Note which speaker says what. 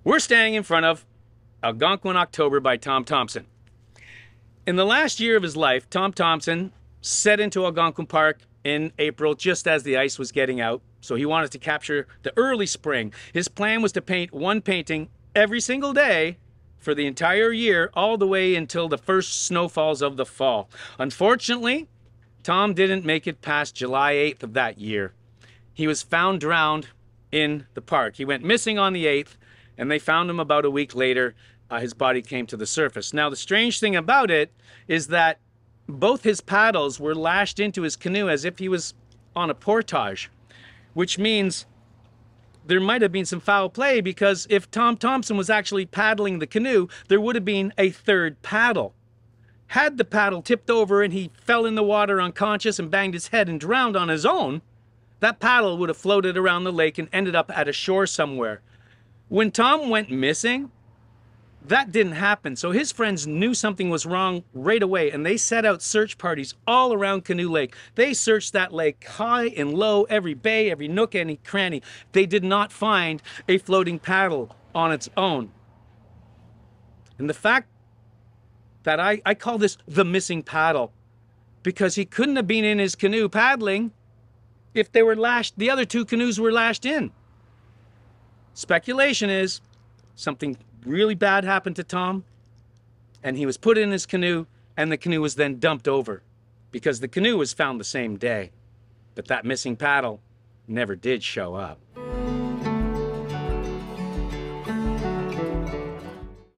Speaker 1: We're standing in front of Algonquin October by Tom Thomson. In the last year of his life, Tom Thomson set into Algonquin Park in April just as the ice was getting out. So he wanted to capture the early spring. His plan was to paint one painting every single day for the entire year, all the way until the first snowfalls of the fall. Unfortunately, Tom didn't make it past July 8th of that year. He was found drowned in the park. He went missing on the 8th, and they found him about a week later. His body came to the surface. Now, the strange thing about it is that both his paddles were lashed into his canoe as if he was on a portage, which means there might have been some foul play, because if Tom Thomson was actually paddling the canoe, there would have been a third paddle. Had the paddle tipped over and he fell in the water unconscious and banged his head and drowned on his own, that paddle would have floated around the lake and ended up at a shore somewhere. When Tom went missing, that didn't happen. So his friends knew something was wrong right away, and they set out search parties all around Canoe Lake. They searched that lake high and low, every bay, every nook, any cranny. They did not find a floating paddle on its own. And the fact that I call this the missing paddle, because he couldn't have been in his canoe paddling if they were lashed, the other two canoes were lashed in. Speculation is something really bad happened to Tom, and he was put in his canoe, and the canoe was then dumped over, because the canoe was found the same day, but that missing paddle never did show up.